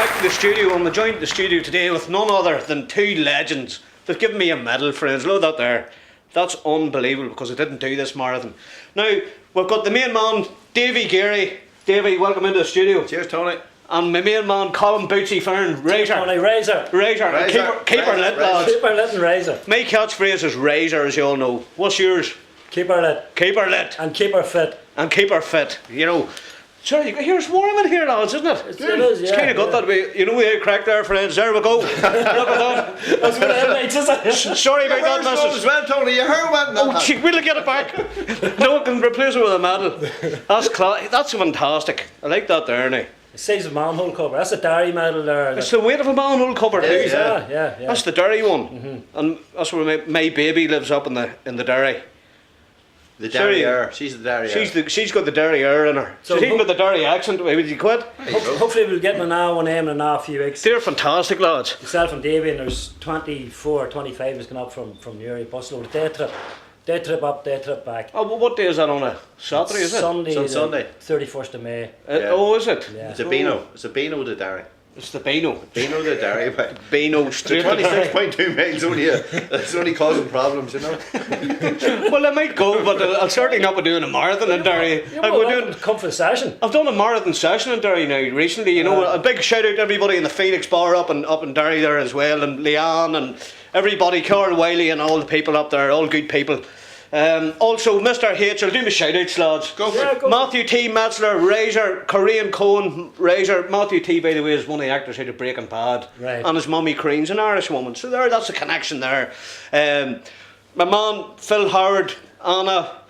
back to the studio, and I'm joined the studio today with none other than two legends. They've given me a medal, friends. Look at that there. That's unbelievable because I didn't do this marathon. Now, we've got the main man, Davy Geary. Davy, welcome into the studio. Cheers, Tony. And my main man, Colin Bootsy Fern. Razor. Tony, Razor. Keep her lit, lads. Keep her lit and Razor. My catchphrase is Razor, as you all know. What's yours? Keep her lit. Keep her lit. And keep her fit. And keep her fit, you know. Sorry, here's warm in here, lads, isn't it? It is, yeah. It's kind of good that way. You know, we had crack there, friends. There we go. Look at that. That's what it makes, isn't it? Sorry about that, As missus. well, Tony. Your hair went. Oh, gee, we'll get it back. No, I can replace it with a medal. That's fantastic. I like that there, now. It says a manhole cover. That's a dairy medal there. It's the weight of a manhole cover, too. Yeah. That's the dairy one. And that's where my baby lives up in the dairy. The derriere. She's the derriere. She's got the derriere in her. So She's even got the derry accent. Would you quit? Hopefully we'll get an hour on them in a few weeks. They're fantastic, lads. Myself and Davy, and there's 24, 25 is going up from Newry. Bus load. Day trip up, day trip back. Oh, what day is that on a Saturday, is it? Sunday. It's on Sunday. 31st of May. Oh, is it? Yeah. It's a Beano. It's a Beano the derry. It's the Beano. Beano the derry. Beano straight. 26.2 miles only. It's only causing problems, you know. Well, I might go, but I'll certainly not be doing a marathon in Derry. Come for the session. I've done a marathon session in Derry now recently. You know, a big shout out to everybody in the Phoenix Bar up in Derry there as well, and Leanne and everybody, Carl Wiley and all the people up there, all good people. Also, Mr. H, I'll do my shout outs, lads. Go for it. Matthew T. Metzler, Razor, Corinne Cohen, Razor. Matthew T, by the way, is one of the actors out of Breaking Bad. Right. And his mummy Crean's an Irish woman. So that's a connection there. My man, Phil Howard, Anna,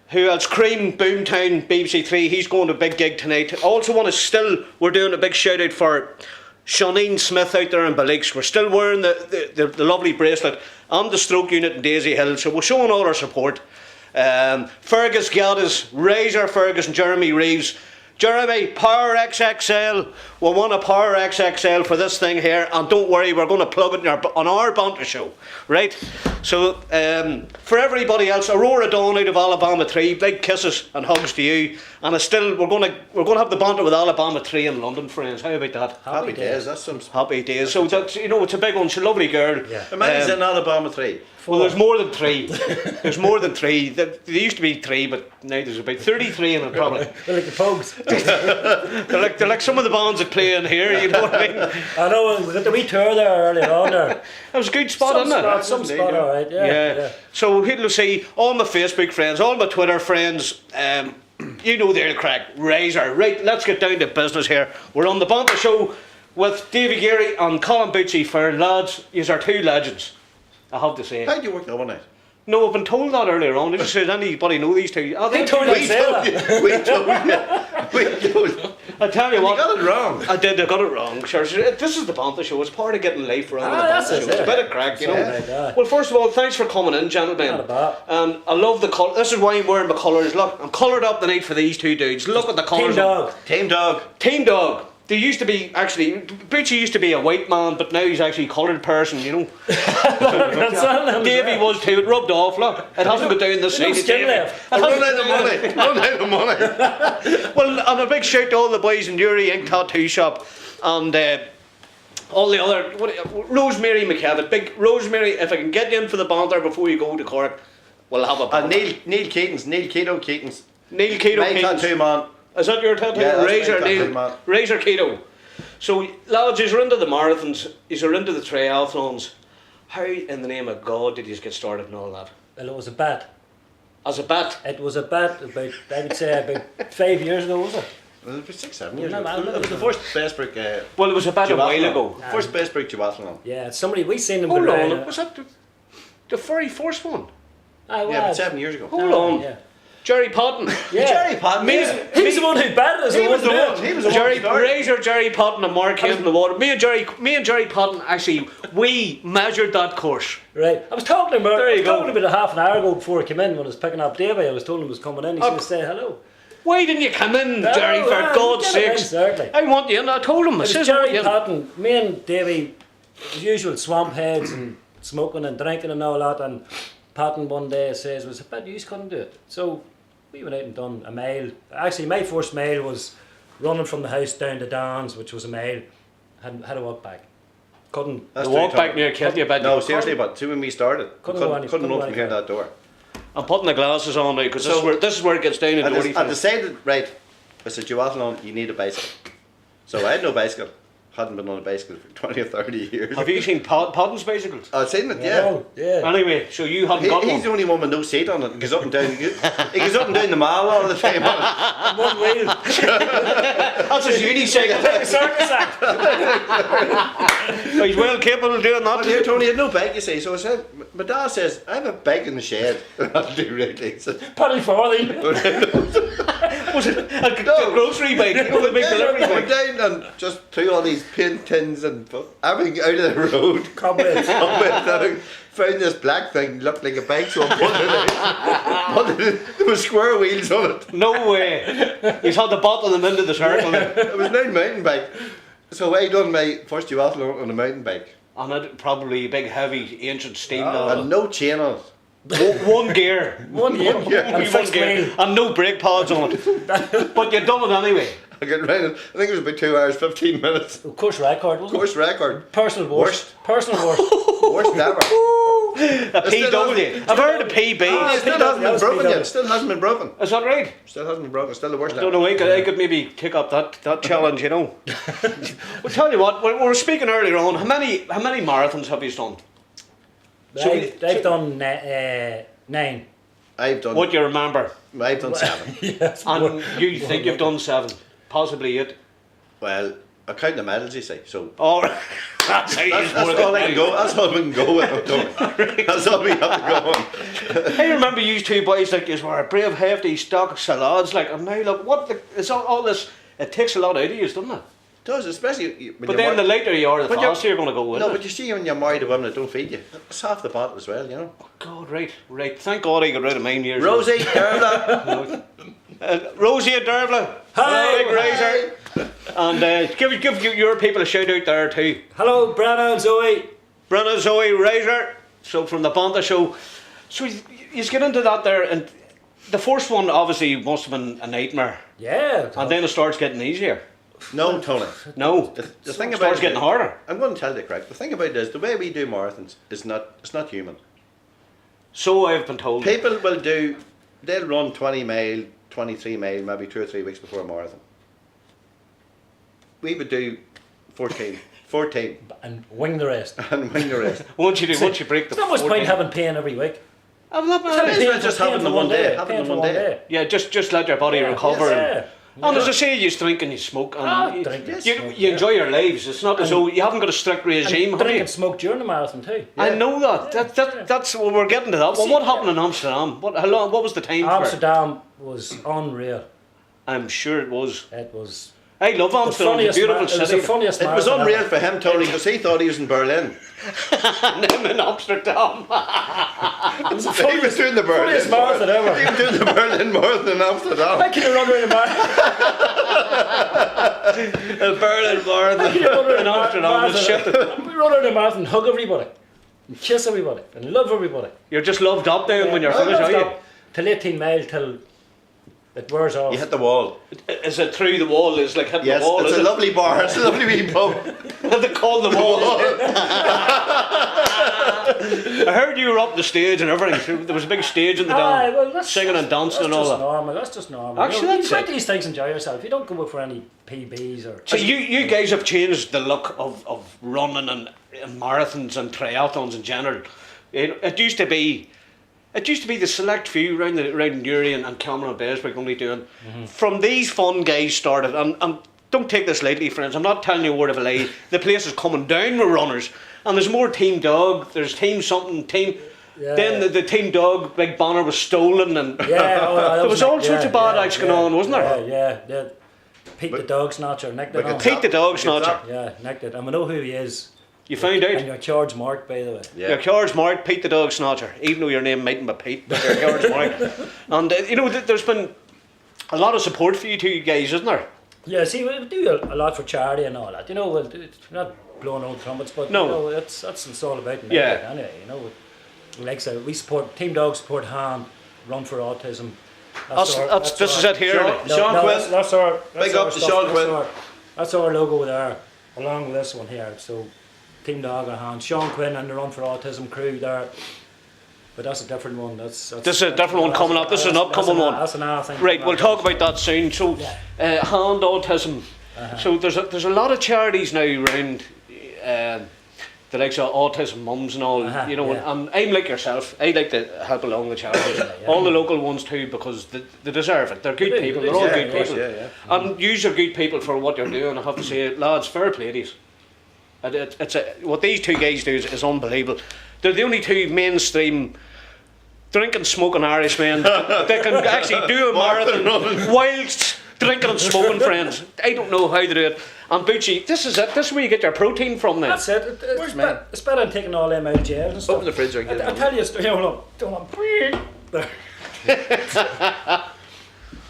who else? Cream, Boomtown, BBC 3. He's going to a big gig tonight. I also want to we're doing a big shout out for Shawneen Smith out there in Balix. We're still wearing the lovely bracelet and the stroke unit in Daisy Hill, so we're showing all our support. Fergus Gaddis, Razor Fergus and Jeremy Reeves. Jeremy, Power XXL. We want a Power XXL for this thing here, and don't worry, we're going to plug it on our Banter show, right? So for everybody else, Aurora Dawn out of Alabama 3, big kisses and hugs to you. And we're going to have the Banter with Alabama 3 in London, friends. How about that? Happy days. That's some. Happy days. So that's, you know, it's a big one. She's a lovely girl. Yeah. How many's in Alabama 3? Well, there's more than 3. There's more than 3. There used to be 3, but now there's about 33 in it probably. They're like the Pogues. they're like some of the bands that play in here. You know what I mean? I know, we got the wee tour there earlier on there. It was a good spot, isn't it? Some spot, alright, yeah. So here you'll see all my Facebook friends, all my Twitter friends. You know they're the crack. Razor. Right, let's get down to business here. We're on the Banter show with Davy Geary and Colin Bootsy Fern. Lads, yous are two legends, I have to say. How do you work overnight? No, I've been told that earlier on. They just said anybody know these two. They told you to say that. We told you. I tell you what. You got it wrong. I got it wrong. Sure. This is the Banter show. It's part of getting life around the that's Banter it, show. It's a yeah. bit of crack, you know. Yeah. Well, first of all, thanks for coming in, gentlemen. Not a bad. I love the colour. This is why I'm wearing my colours. Look, I'm coloured up tonight for these two dudes. Look at the colours. Team Dog. Team Dog. They used to be, actually, Bootsy used to be a white man, but now he's actually a coloured person, you know. Davy was too, it rubbed off, look. It hasn't been down the side. Skin left. Run out of money. Well, and a big shout to all the boys in Newry Ink Tattoo Shop and all the other, Rosemary McKevitt. Big Rosemary, if I can get you in for the Banter before you go to Cork, we'll have a Banter. Neil Keaton's. Neil Keto Keaton's. Neil Keto My Keaton's. tattoo man. Is that your tattoo? Yeah, that's Razor my tattoo, Neil. man. Razor Keto. So, lads, you're into the marathons, you're into the triathlons. How in the name of God did you get started and all that? Well, it was a bet. As a bet? It was a bet about, I would say, about 5 years ago, was it? Well, it was 6, 7 years No, ago. no, It was the first Bestbrook. Well, it was a bet a while ago. First Bestbrook duathlon. Yeah, somebody, we seen them Hold go on, round. was that the very first one? Yeah, but 7 years ago. Hold on. Yeah. Jerry Potton. Yeah. Jerry Patton. He's the one who betted us. He was the one. He was the Jerry, one. Razor, Jerry Potton and Mark came in the water. Me and Jerry Potton, actually, we measured that course. Right. I was talking about There you go. talking about a half an hour ago before he came in when I was picking up Davy. I was told him he was coming in. He's going to say hello. Why didn't you come in, Jerry, for God's sakes? Exactly. I want you in. I told him. I It was says, I want Jerry you in. Patton, me and Davy, as usual, swamp heads and smoking and drinking and all that. And Patton one day says, "Was a bet you couldn't do it." So we went out and done a mile. Actually, my first mile was running from the house down to Dan's, which was a mile. had to walk back. Couldn't. That's The walk too back tough. near killed you, but No, seriously, but see when we started, Couldn't go any- couldn't couldn't run go from here any that door. I'm putting the glasses on now because So- this is where it gets down and dirty. I decided, right, I said, duathlon, you need a bicycle. So I had no bicycle. Hadn't been on a bicycle for 20 or 30 years. Have you seen Podden's bicycles? I've seen it, yeah. Oh, yeah. Anyway, so you hadn't got He's one. the only one with no seat on it. He goes up and down. He goes up and down the mall all the time on it. One wheel. That's his unicycle. Circus act. He's well capable of doing But that. here, Tony, had no bike, you see. So I said, my dad says, I have a bike in the shed. I'll do really. So, Penny farthing. Was it a grocery bike? You know, the big delivery I went bike. down and just threw all these paint tins and everything out of the road. Cobwebs. I went down, found this black thing, looked like a bike, so I pulled it out. There was square wheels on it. No way. He's had to bottle them into the circle. It was no mountain bike. So I done my first duathlon on a mountain bike. And it probably a big, heavy, ancient steel. And no chain on it. One gear. One wheel. Only And one fixed gear. wheel. And no brake pads on it. But you done it anyway. I got around it. I think it was about 2 hours, 15 minutes. Course record, wasn't Course record. it? Personal worst. Personal worst. Worst ever. A PW. I've heard of PB. It still hasn't been broken yet. Still hasn't been broken. Is that right? Still hasn't been broken. Still the worst I don't ever. know, I could maybe take up that challenge, you know. Well, tell you what, we were speaking earlier on, how many marathons have you done? So They've done 9. I've done. What you remember? I've done 7. Yes. And you think you've done 7, possibly 8. Well, I count the medals, you see. So Oh, that's how you that's all I can go. That's all we can go with. Tony. That's all we have to go on. I remember you two boys like you were brave, hefty, stock salads, like, and now look, it's all this, it takes a lot out of you, doesn't it? It does, especially when But you're then the later you are, the When you're- faster you're going to go, isn't No, it? but you see when you're married to women that don't feed you, it's half the bottle as well, you know. God, right. Thank God I got rid of mine years ago. Rosie, Derla. Rosie and Dervla. Hi. Big Razor. And give your people a shout out there too. Hello, Brenna and Zoe. Brenna, Zoe, Razor. So from the Banter show. So you get into that there, and the first one obviously must have been a nightmare. Yeah. And then it starts getting easier. No, Tony. No. The thing It about starts it getting is- harder. I'm going to tell you correct. The thing about it is the way we do marathons is it's not human. So I've been told. People they'll run 20 mile, 23 mile, maybe 2 or 3 weeks before a marathon. We would do 14 And wing the rest. and win the rest. Once you break the There's not much 14. point having pain every week. I'm not It is bad. well just having them one day. Having Pain them for one day. Yeah, just let your body Yeah, recover. yes, And as I say, you drink and you smoke, and Ah, you, drink and you, smoke, you yeah. enjoy your lives. It's not as though you haven't got a strict regime, And have drink you? and smoke during the marathon too. I know that. That's well, we're getting to that. Well, See, what happened in Amsterdam? How long? What was the time for? Amsterdam was unreal. I'm sure it was. It was I love Amsterdam. It's a beautiful It was the city. funniest It was marathon unreal ever. for him, Tony, because he thought he was in Berlin. And I'm in Amsterdam. He was doing the Berlin Funniest marathon ever. He was doing the Berlin Marathon in Amsterdam. I can run around the marathon. Berlin Marathon in Amsterdam. It's shit. We run around the marathon and hug everybody. And kiss everybody. And love everybody. You're just loved up then when you're I finished, love are you? that. Till 18 mile till it wears off. You hit the wall. Is it through the wall? It's like hitting Yes, the wall. it's Is a it? lovely bar. It's a lovely wee pub. They call the wall. I heard you were up the stage and everything. There was a big stage in the Aye, down, well, that's, singing and dancing and all That's just that. normal. That's just normal. Actually, you know, that's you it. make these things, enjoy yourself. You don't go out for any PBs or. So you guys have changed the look of running and marathons and triathlons in general. It used to be the select few around Newry and Cameron and Beswick only doing. From these fun guys started, and don't take this lightly, friends. I'm not telling you a word of a lie. The place is coming down with runners, and there's more Team Dog. There's Team something. Team. Yeah. Then the Team Dog big banner was stolen, and Yeah, there was all sorts of bad acts going on, wasn't there? Yeah. Pete the dog snatcher, nicked it on. Pete the dog snatcher. Yeah, nicked it. And we know who he is. You found And out. your charge marked, by the way. Your car's marked Pete the dog snatcher, even though your name mightn't be Pete, but your car's marked. And you know, there's been a lot of support for you two guys, isn't there? Yeah, see, we do a lot for charity and all that. You know, we're not blowing old trumpets, but No. you know, that's what it's all about. Yeah. Anyway, you know, we support Team Dog, support Han, Run for Autism. This is it here. Sean Quinn. That's our. Big up to Sean Quinn. That's our logo there. along with this one here. So TEAMdog are hand. Sean Quinn and the Run for Autism crew there. But that's a different one. This is a different one coming up. This is an upcoming one. That's another thing. Right, we'll talk about that soon. So, hand autism. So there's a lot of charities now around the likes of autism mums and all. You know, and I'm like yourself. I like to help along the charities. All the local ones too, because they deserve it. They're good people. They're all good people. And you are good people for what you're doing. I have to say, lads, fair play to you. What these two guys do is unbelievable. They're the only two mainstream drinking, smoking Irishmen that can actually do a marathon whilst drinking and smoking, friends. I don't know how they do it. And Bootsy, this is it. This is where you get your protein from then. That's it. It's better than taking all them out of jail and stuff. Open the fridge or get I tell you a story.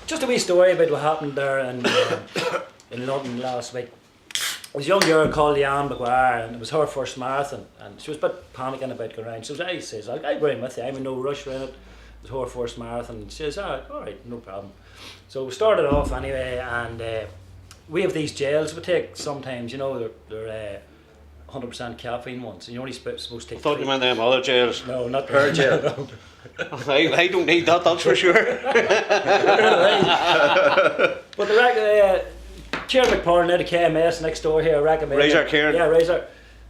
Just a wee story about what happened there in London last week. There was a young girl called Leanne McGuire, and it was her first marathon, and she was a bit panicking about going around. So I says, I'll go in with you, I'm in no rush for it. It was her first marathon, and she says, all right, no problem. So we started off anyway, and we have these gels we take sometimes, you know, they're 100% caffeine ones, and you're only supposed to take I thought you meant them other gels. No, not her gel. I don't need that, that's for sure. But the Kieran McParn at the KMS next door here recommended. Razor Kieran. Yeah, Razor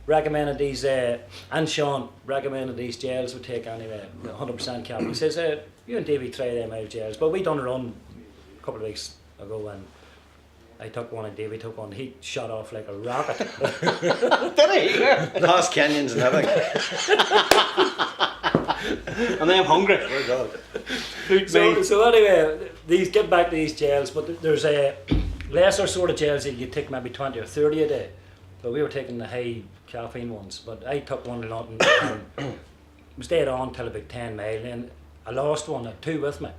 recommended these, and Sean recommended these gels we take anyway, 100% caffeine. He says, you and Davy try them out gels. But we done a run a couple of weeks ago, and I took one and Davy took one. He shot off like a rocket. Did he? Lost Kenyans and everything. And then I'm hungry. So anyway, get back to these gels, but there's a lesser sort of gels that you take maybe 20 or 30 a day. But we were taking the high caffeine ones. But I took one in London and stayed on till about 10 mile, and I lost one, I had two with me.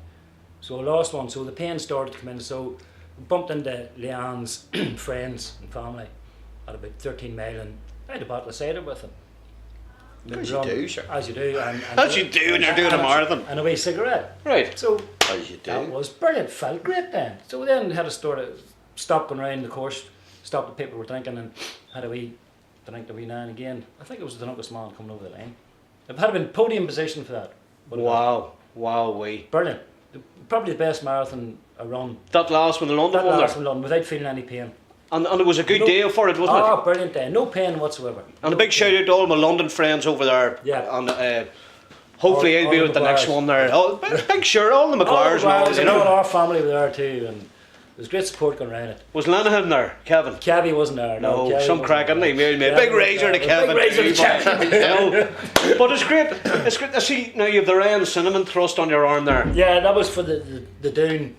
So I lost one, so the pain started to come in. So I bumped into Leanne's friends and family at about 13 mile, and I had a bottle of cider with them. As you do, sure. As you do. As you do when you're doing a marathon. And a wee cigarette. Right. So As you do. that was brilliant, felt great then. So we then had to stop going around the course, stop the people were drinking, and had a wee drink every now and again. I think it was the drunkest man coming over the line. I've had been podium position for that. Wow. Brilliant. Probably the best marathon I run. That last one in London, without feeling any pain. And it was a good day for it, wasn't it? Oh, brilliant day. No pain whatsoever. And a big shout out to all my London friends over there. Yeah. And hopefully I'll be with the next one there. Oh, big sure, all the McGuires and all, you know. Our family were there too, and there was great support going around it. Was Lanahan there, Kevin? Kevin wasn't there. No, Kevin some crack, didn't he? Big razor to Kevin. Big razor to Kevin. You know. But it's great. It's great to see now you have the round cinnamon thrust on your arm there. Yeah, that was for the Doon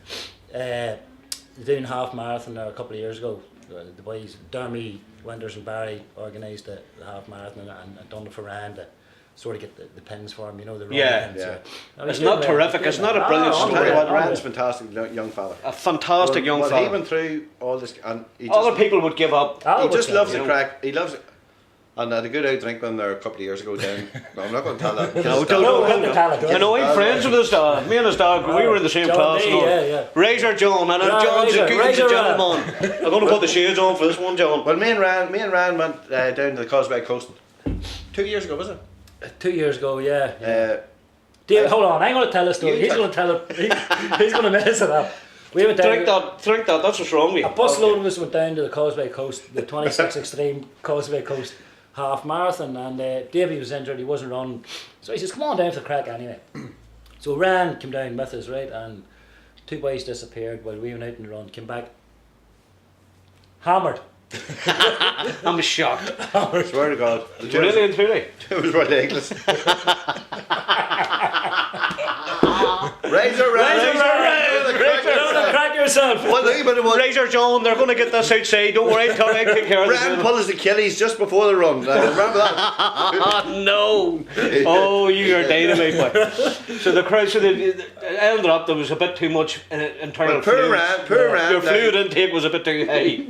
half marathon there a couple of years ago. The boys, Dermy, Winters and Barry organised the half marathon and done it for Rand to sort of get the pins for him, you know, the Yeah. pins. It's not terrific, it's not a brilliant I'll story. tell you what, Rand's a fantastic young fella. A fantastic young He fella. went through all this, and he just, Other people would give up. he just loves the crack. He loves it. And I had a good out drink one there a couple of years ago down. No, I'm not going to tell that. No, don't. I know, I'm friends with his dog. Me and his dog, we were in the same John class. D, And all. yeah. Razor John, and John's a good gentleman. I'm going to put the shades on for this one, John. Well, me and Rand went down to the Causeway Coast 2 years ago, was it? 2 years ago, yeah. Uh, hold on, I'm going to tell a story. He's going to tell it. He's going to mess it up. We went down. Drink that, that's what's wrong with A you. busload of us went down to the Causeway Coast, the 26 Extreme Causeway Coast half marathon, and Davy was injured, he wasn't running. So he says, come on down for the crack anyway. So Rand came down with us, right, and two boys disappeared while we went out and run, came back hammered. I'm shocked. I swear to God. Really and truly. It was ridiculous. Razor Crack yourself. Well, look at it was. Razor John, they're going to get this outside. Don't worry, Tom, I take care of Rand this. pulled his Achilles just before the run. Remember that? No. Oh, you are dynamite, boy. So the crowd, it ended up there was a bit too much internal fluid. Poor Rand. Your fluid intake was a bit too high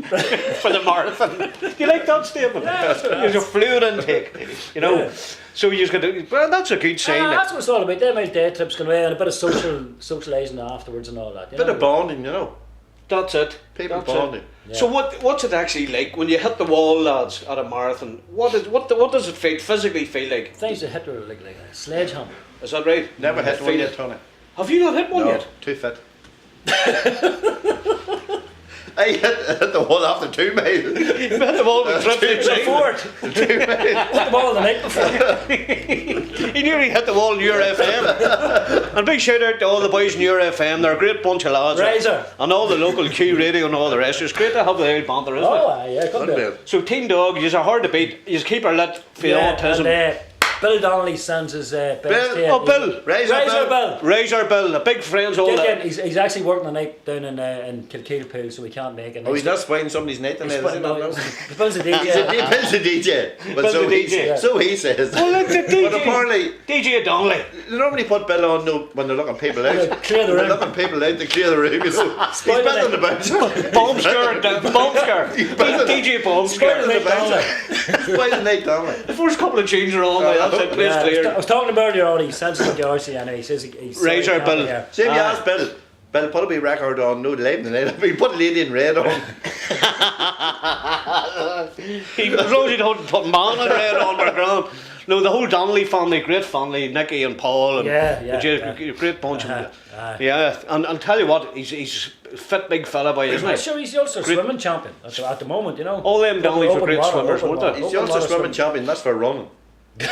for the marathon. Do you like that statement? There's a fluid intake, you know. Yeah. So you just got to, well, that's a good sign. That's what it's all about. Them out day trips going away and a bit of socialising afterwards and all that. Bit of bonding, you know. That's it. People That's bonding. it. Yeah. So what's it actually like when you hit the wall, lads, at a marathon? What does it physically feel like? Things that hit her like a sledgehammer. Is that right? Never hit Feel one it. yet, Tony. Have you not hit one No, yet? too fit. I hit the wall after 2 miles. You hit the wall with trips Before it. 2 miles. Hit the ball the night before. He nearly hit the wall in your FM. And big shout out to all the boys in your FM. They're a great bunch of lads. Razor. And all the local Q radio and all the rest. It's great to have the old banter, isn't it? Oh, yeah, good Unreal. bit. So Team Dog, you are hard to beat. You keep her lit for your autism. And, Bill Donnelly sends his best Bill, here. Oh, Bill. Razor Bill. Razor Bill, a big friend's all that. He's actually working the night down in Kilkeelpool, so he can't make it. Oh, he's not spoiling somebody's night tonight, is he? He Bill's a He DJ. Bill's the DJ. But Bill's so the he, DJ. so he says. Well, look, the DJ. But apparently, DJ Donnelly. they normally put Bill on when they're looking people out. To clear the They're room. looking people out to clear the room. So he's Spoiling better it. than the bouncer. Bombsker. DJ Spoiling Bombsker. the night, Donnelly. Why the night down? The first couple of tunes are on, that's it, place Yeah, clear. I was talking about earlier on, he sends it to Darcy and he says he's sorry Razor he can't Bill. be here. See if you ask Bill. Bill, put a wee record on, no late tonight. We put Lady in Red on. He as long as you don't put man and red on the ground. No, the whole Donnelly family, great family, Nicky and Paul, and Yeah. great bunch of Aye. yeah. And I'll tell you what, he's a fit big fella by, isn't he? Sure, he's also a swimming champion at the moment, you know. All them Donnellys were Open great water, swimmers, open weren't water. they? He's the Ulster swimming champion, that's for running. He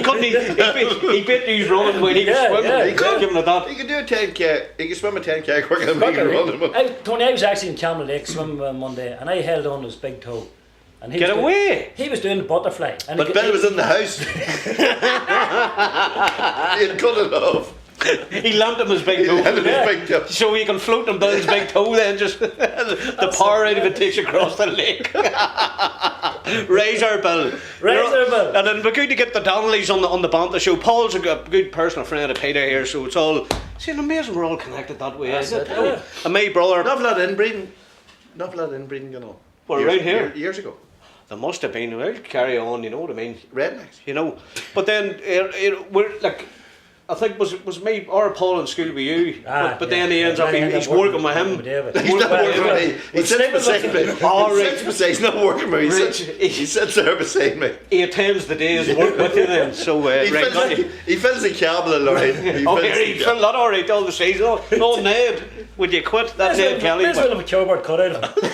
couldn't. He beat these running when he was Yeah, swimming. yeah. He could give him a that. He can do a 10k, he can swim a 10k quicker than me Quicker, running. But Tony, I was actually in Camel Lake swimming one day and I held on to his big toe. And he Get was doing- away! He was doing the butterfly. And But Bill was in the house. He'd cut it off. He landed him his big He toe. had his big toe. So he can float on Bill's big toe then, just the power out of it takes you across the lake. Razor Bill. Razor Bill. And then we're going to get the Donnellys on the Banter show. Paul's a good personal friend of Peter here, so it's all... See, it's amazing we're all connected that way, isn't it? Yeah. And my brother... Not a lot of inbreeding. Not a lot of inbreeding, you know. Well, right here. Years ago. There must have been. Well, carry on, you know what I mean? Rednecks. You know. But then, we're like... I think was me or Paul in school with you, but then he ends up he's working with him. He's not working with me. He sits beside me. All He right. sits beside. He's not working with me. He sits there beside me. He attends the day's work with you then. So He fills the cable alright. He filled that alright all the season. No Ned, would you quit that Ned Kelly? There's a bit of a cupboard cut out of him.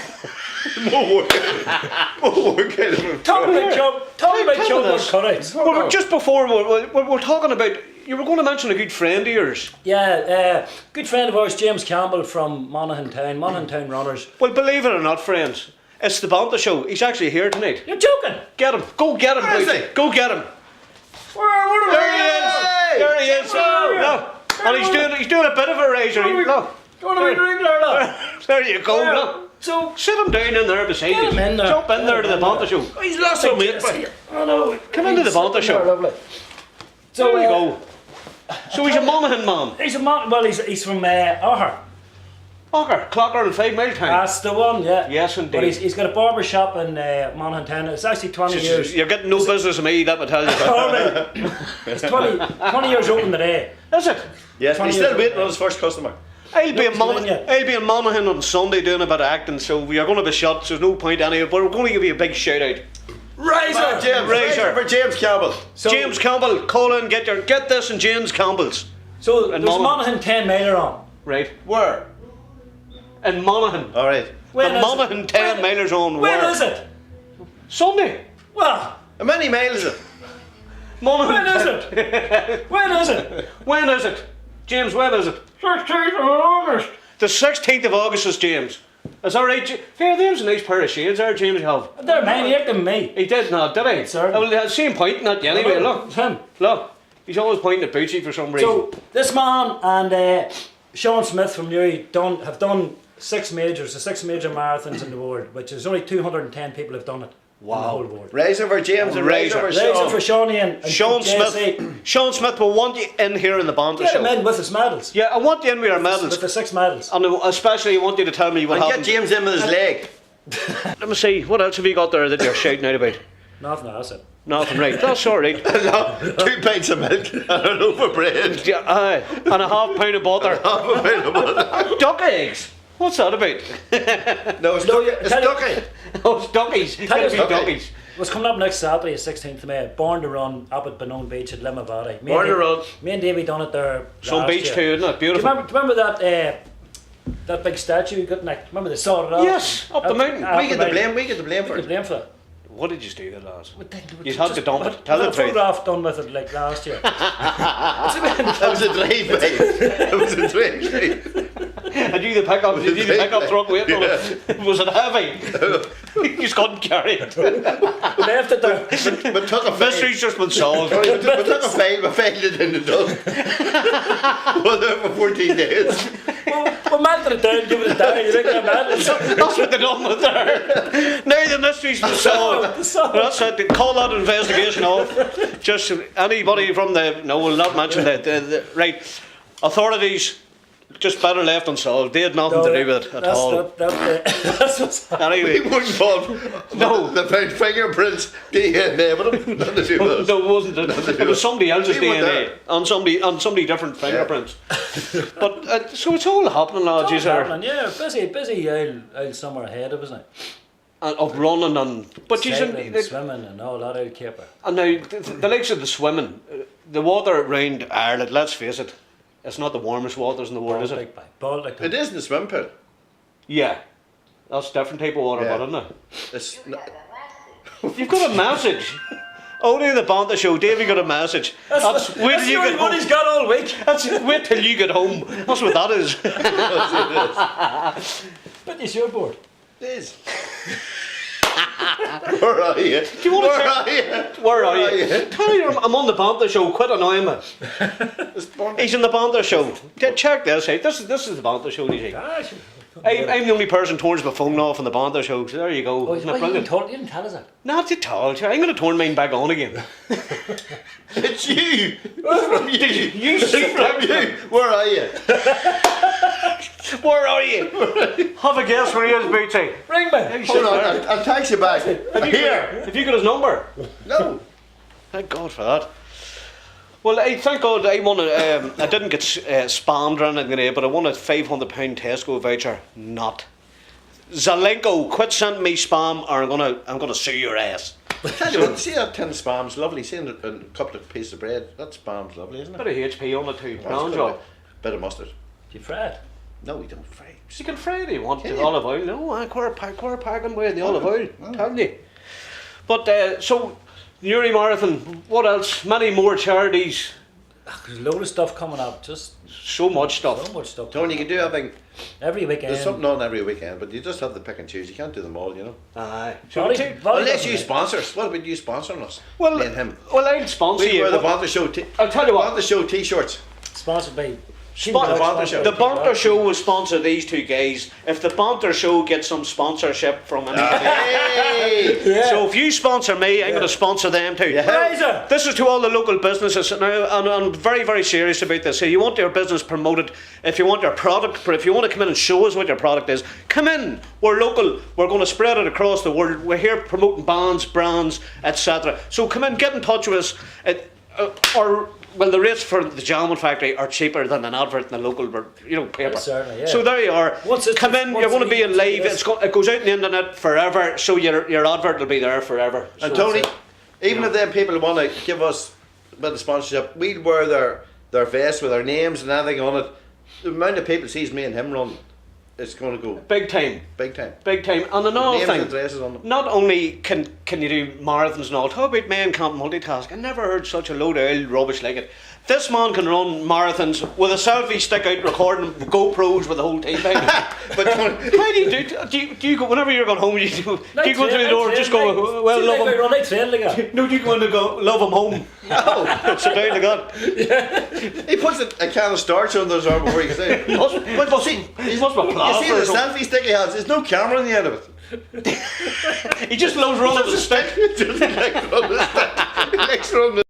More work out of him. Talk about cupboard this. cutouts. Well, just before we're talking about, you were going to mention a good friend of yours. Yeah, good friend of ours, James Campbell from Monaghan Town Runners. Well, believe it or not, friends, it's the Banter show. He's actually here tonight. You're joking? Get him. Go get him. Where is Bootsy. he? Go get him. Where There he is. There he is. Look. And he's doing a bit of a razor. Look. Going to be drinking there, look. There you go. Look. So, Sit him down in there beside Get you. him in there. Jump in there to the Banter show. He's lost some weight, but oh no. Come into the Banter show. Lovely. So, There you go. So he's a Monaghan man. He's a man, well, he's from Oher. Ocker, Clocker and 5 Mile Town. That's the one, yeah. Yes, indeed. But he's got a barber shop in Monaghan Town. It's actually 20 years. You're getting no business of me, that would tell you. Oh, really? It's 20 years open today. Is it? yes, 20 he's still years waiting old. on his first customer. I'll be in Pennsylvania. Monaghan on Sunday doing a bit of acting, so we are going to be shot, so there's no point anyway, but we're going to give you a big shout out. Razor, James. Razor. For James Campbell. So, James Campbell, call in, get this in James Campbell's. So in there's Monaghan. Monaghan 10 miler on. Right. Where? In Monaghan. All right. When The is Monaghan it? 10 milers on When where? is it? Sunday. Well, How many miles is it? Monaghan. when is it? When is it? When is it? James, when is it? 16th of August. The 16th of August is James. Is that right? Here, there's a nice pair of shades there, James, you have. They're mine, you than me. He did not, did he? Sir. Well, the same pointing at you anyway, look. It's him. Look. He's always pointing at Bootsy for some reason. So this man and Sean Smith from Newry have done 6 majors, the 6 major marathons in the world, which is only 210 people have done it in the whole world. Razor for James and Razor for Razor Sean. for Shawnee and Sean JSA. Smith. Sean Smith will want you in here in the Banter Get him show. in with his medals. Yeah, I want you in with your With medals. the 6 medals. And especially I want you to tell me what And get happened. James in with his leg. Let me see, what else have you got there that you're shouting out about? Nothing, that's it. Nothing, right? That's all right. 2 pints of milk and a loaf of bread. Yeah, aye, and a half pound of butter. Half a pint of butter. Duck eggs. What's that about? No, it's ducky. Oh, it's duckies. Tell you It's gotta be ducky. duckies. What's coming up next Saturday, 16th of May, Born to Run up at Benone Beach at Limavady. Born to Run. Me and Davy done it there. Some last beach year. too, isn't it? Do you Beautiful. remember that big statue you got next? Remember they sorted it out? Yes, up the mountain. We get the blame. We get the blame for We it. get the blame for it. What did you do that, lads? You Just- had to dump it. Tell the a truth. photograph done with it like last year. That was a drive, mate. That was a drive. And you the pickup? Did you the pickup truck waiting on it? Was it heavy? You just couldn't carry it. Left it there. We took a Mystery's just been solved. We took a file. We filed it in the dog. Well, there for 14 days. Well, melted it down, give it a down. You think I'm That's what they done with there. Now the mystery's been solved. That's it. They call that investigation off. Just anybody from the we'll not mention the right authorities. Just better left unsolved. They had nothing to do with it at all. That's what's Anyway, We wouldn't fall. No. The found fingerprints, DNA, but nothing to do with us. no, it wasn't. It was somebody else's We were DNA there. on somebody different fingerprints. But so it's all happening, lads. It's These all are happening, yeah, busy old summer ahead of us now. of running and but you Cycling, swimming and all that old caper. and now the likes of the swimming, the water around Ireland. Let's face it, it's not the warmest waters in the world, is it? Baltic. It is in the swim pool. Yeah, that's a different type of water, Yeah. but isn't it? It's You've got a message. Only the Banter show, Davy got a message. That's wait till you get what home. he's got all week. That's wait till you get home. That's what that is. But you sure bored. It is. Where are you? Do you want to Where check? are you? Where are you? Tell you I'm on the Banter show. Quit annoying me. He's in the Banter show. Check this out. This is the Banter show. You see. Ah, sure. I'm the only person turns my phone off on the Banter show. So there you go. Oh, Isn't it you brilliant? didn't tell us that. Not at all. Sure. I'm going to turn mine back on again. It's you. It's from you. You It's see from you. Where are you? Where are you? Have a guess where he is, Bootsy. Ring me. Hold on, I'll text you back. Here. Have you got his number? No. Thank God for that. Well, thank God I won I didn't get spammed or anything today, but I won a £500 Tesco voucher. Not. Zelenko, quit sending me spam, or I'm gonna sue your ass. Tell you what, see that tin spam's lovely. See a couple of pieces of bread. That spam's lovely, isn't it? Bit of HP on it too. That's Brown good. job. Bit of mustard. Do you fret? No, we don't fry. You can fry it if you want Can the you? olive oil. No, I quarter packing with the olive oil. Telling you. But so, Newry Marathon. What else? Many more charities. There's a load of stuff coming up. Just So much stuff. so much stuff. Tony, you can do everything. Every weekend. There's something on every weekend, but you just have to pick and choose. You can't do them all, you know. Aye. Unless you sponsor us. What about you sponsoring us? Well, Me and him. well, I'll sponsor We you. wear the Well, Banter Show. I'll tell you what. Banter Show T-shirts. Sponsored by The Banter Show. The Banter Show will sponsor these two guys. If the Banter Show gets some sponsorship from anybody. Hey! Yeah. So if you sponsor me, I'm Yeah. going to sponsor them too. Yeah. Fraser. This is to all the local businesses, and I'm very, very serious about this. So you want your business promoted, if you want your product, if you want to come in and show us what your product is, come in. We're local. We're going to spread it across the world. We're here promoting bands, brands, etc. So come in, get in touch with us, well, the rates for the Jamming Factory are cheaper than an advert in the local, paper. Yes, certainly, yeah. So there you are. Once it's- Come in. once You're going to we- be in once live. it is- It goes out on the internet forever. So your advert will be there forever. And So Tony, that's even if them people want to give us a bit of sponsorship, we'll wear their vest with our names and everything on it. The amount of people sees me and him run, it's going to go big time. big time. Big time. And another Names thing. and addresses on them. Not only can you do marathons and all, how about men can't multitask? I never heard such a load of old rubbish like it. This man can run marathons with a selfie stick out recording GoPros with the whole team behind him. But Tony, How do you do you go, whenever you're going home, do you go through the door and just go, well, love him? Run train like that. No, do you go in and go, love him home? no, Sit down to God. he puts a can of starch under his arm before he goes in. But see, he must be You plaster see or the something. selfie stick he has, there's no camera on the end of it. He just loves running with a stick. Just like on the stick. Next on the